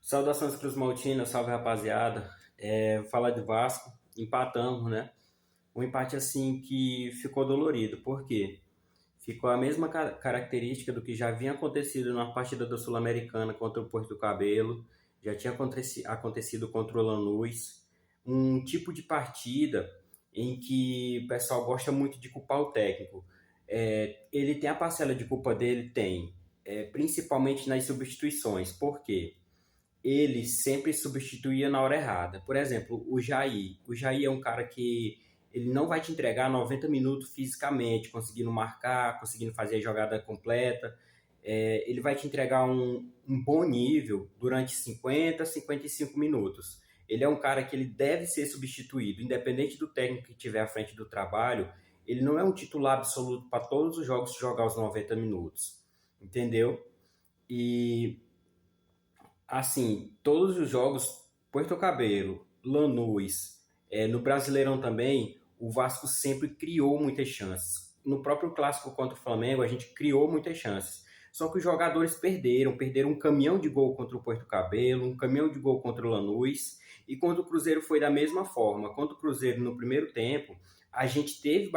Saudações Cruz Maltina, salve rapaziada. Falar de Vasco, empatamos, né? Um empate assim que ficou dolorido, por quê? Ficou a mesma característica do que já havia acontecido na partida da Sul-Americana contra o Porto do Cabelo, já tinha acontecido contra o Lanús. Um tipo de partida em que o pessoal gosta muito de culpar o técnico. Ele tem a parcela de culpa dele? Tem. Principalmente nas substituições, por quê? Ele sempre substituía na hora errada. Por exemplo, o Jair. O Jair é um cara que ele não vai te entregar 90 minutos fisicamente, conseguindo marcar, conseguindo fazer a jogada completa. Ele vai te entregar um bom nível durante 50, 55 minutos. Ele é um cara que ele deve ser substituído, independente do técnico que estiver à frente do trabalho. Ele não é um titular absoluto para todos os jogos jogar os 90 minutos, entendeu? E assim, todos os jogos, Porto Cabelo, Lanús, no Brasileirão também, o Vasco sempre criou muitas chances. No próprio clássico contra o Flamengo, a gente criou muitas chances. Só que os jogadores perderam um caminhão de gol contra o Porto Cabelo, um caminhão de gol contra o Lanús, e contra o Cruzeiro foi da mesma forma. Contra o Cruzeiro no primeiro tempo, a gente teve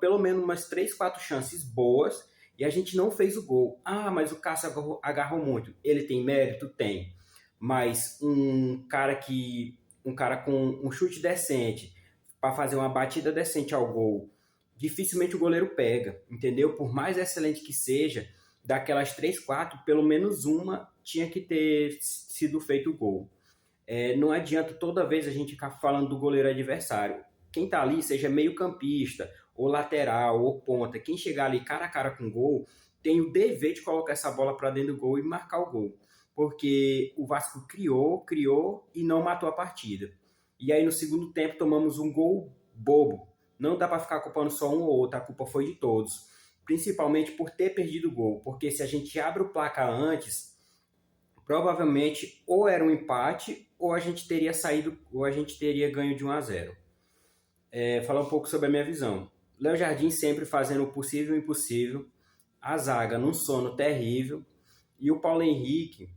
pelo menos umas 3, 4 chances boas, e a gente não fez o gol. Ah, mas o Cássio agarrou muito. Ele tem mérito? Tem. Mas um cara com um chute decente para fazer uma batida decente ao gol, dificilmente o goleiro pega, entendeu? Por mais excelente que seja, daquelas 3, 4, pelo menos uma tinha que ter sido feito o gol. Não adianta toda vez a gente ficar falando do goleiro adversário. Quem tá ali, seja meio campista, ou lateral, ou ponta, quem chegar ali cara a cara com o gol, tem o dever de colocar essa bola para dentro do gol e marcar o gol. Porque o Vasco criou e não matou a partida. E aí no segundo tempo tomamos um gol bobo. Não dá para ficar culpando só um ou outro, a culpa foi de todos. Principalmente por ter perdido o gol. Porque se a gente abre o placar antes, provavelmente ou era um empate ou a gente teria saído, ou a gente teria ganho de 1-0. Falar um pouco sobre a minha visão. Léo Jardim sempre fazendo o possível e o impossível, a zaga num sono terrível, e o Paulo Henrique,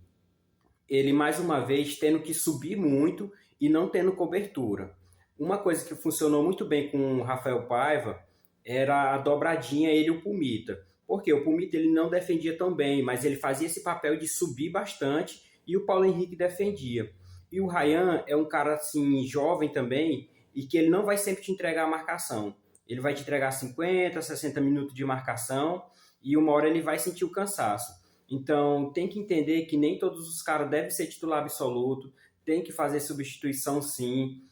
ele mais uma vez tendo que subir muito e não tendo cobertura. Uma coisa que funcionou muito bem com o Rafael Paiva era a dobradinha ele e o Pumita. Porque o Pumita ele não defendia tão bem, mas ele fazia esse papel de subir bastante e o Paulo Henrique defendia. E o Ryan é um cara assim jovem também e que ele não vai sempre te entregar a marcação. Ele vai te entregar 50, 60 minutos de marcação e uma hora ele vai sentir o cansaço. Então, tem que entender que nem todos os caras devem ser titular absoluto, tem que fazer substituição sim,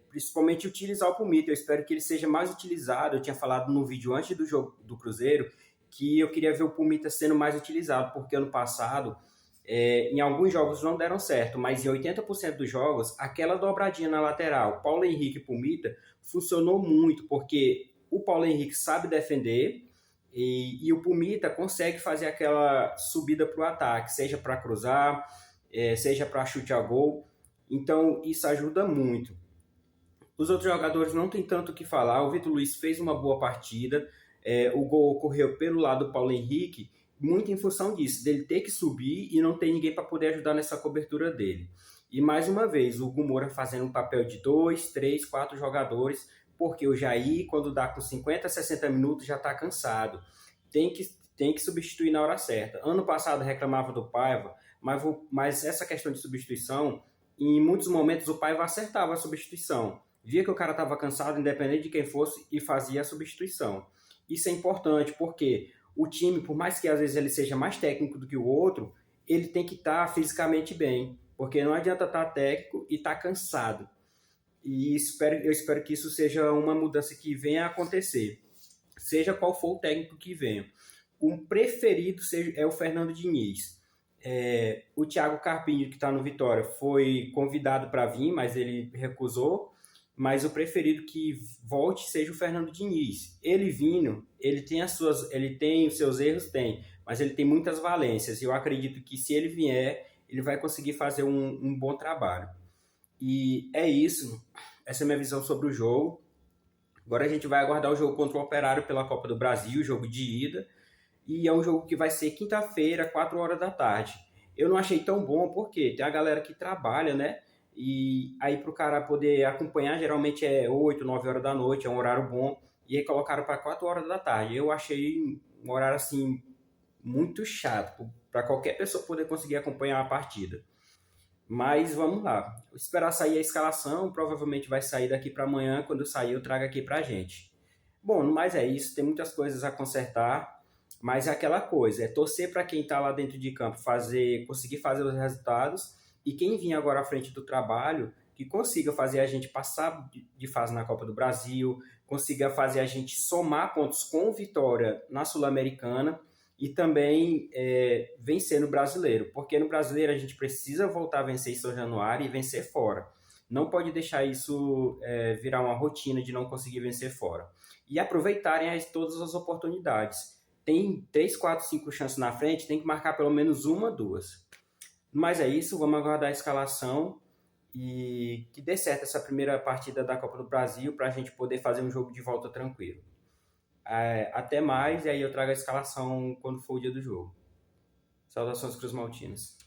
principalmente utilizar o Pumita. Eu espero que ele seja mais utilizado. Eu tinha falado no vídeo antes do jogo do Cruzeiro que eu queria ver o Pumita sendo mais utilizado, porque ano passado, em alguns jogos não deram certo, mas em 80% dos jogos, aquela dobradinha na lateral, Paulo Henrique e Pumita, funcionou muito, porque o Paulo Henrique sabe defender, e o Pumita consegue fazer aquela subida para o ataque, seja para cruzar, seja para chute a gol. Então isso ajuda muito. Os outros jogadores não tem tanto o que falar. O Vitor Luiz fez uma boa partida. O gol ocorreu pelo lado do Paulo Henrique, muito em função disso, dele ter que subir e não ter ninguém para poder ajudar nessa cobertura dele. E mais uma vez, o Hugo Moura fazendo um papel de 2, 3, 4 jogadores, porque o Jair, quando dá com 50, 60 minutos, já está cansado. Tem que, tem que substituir na hora certa. Ano passado reclamava do Paiva, mas essa questão de substituição, em muitos momentos o Paiva acertava a substituição. Via que o cara estava cansado, independente de quem fosse, e fazia a substituição. Isso é importante, porque o time, por mais que às vezes ele seja mais técnico do que o outro, ele tem que estar fisicamente bem, porque não adianta estar técnico e estar cansado. E eu espero que isso seja uma mudança que venha a acontecer, seja qual for o técnico que venha. O preferido é o Fernando Diniz. O Thiago Carpini, que está no Vitória, foi convidado para vir, mas ele recusou. Mas o preferido que volte seja o Fernando Diniz. Ele vindo, ele tem os seus erros, tem, mas ele tem muitas valências. E eu acredito que se ele vier, ele vai conseguir fazer um bom trabalho. E é isso. Essa é a minha visão sobre o jogo. Agora a gente vai aguardar o jogo contra o Operário pela Copa do Brasil, jogo de ida. E é um jogo que vai ser quinta-feira, 4 horas da tarde. Eu não achei tão bom, porque tem a galera que trabalha, né? E aí pro cara poder acompanhar, geralmente é 8, 9 horas da noite, é um horário bom, e aí colocaram para 4 horas da tarde. Eu achei um horário assim muito chato para qualquer pessoa poder conseguir acompanhar a partida. Mas vamos lá. Esperar sair a escalação, provavelmente vai sair daqui para amanhã. Quando sair, eu trago aqui para a gente. Bom, no mais é isso. Tem muitas coisas a consertar, mas é aquela coisa: é torcer para quem está lá dentro de campo conseguir fazer os resultados, e quem vir agora à frente do trabalho que consiga fazer a gente passar de fase na Copa do Brasil, consiga fazer a gente somar pontos com vitória na Sul-Americana e também vencer no Brasileiro, porque no Brasileiro a gente precisa voltar a vencer em São Januário e vencer fora. Não pode deixar isso virar uma rotina de não conseguir vencer fora. E aproveitarem todas as oportunidades. Tem 3, 4, 5 chances na frente, tem que marcar pelo menos uma, duas. Mas é isso, vamos aguardar a escalação e que dê certo essa primeira partida da Copa do Brasil para a gente poder fazer um jogo de volta tranquilo. Até mais, e aí eu trago a escalação quando for o dia do jogo. Saudações Cruz Maltinas.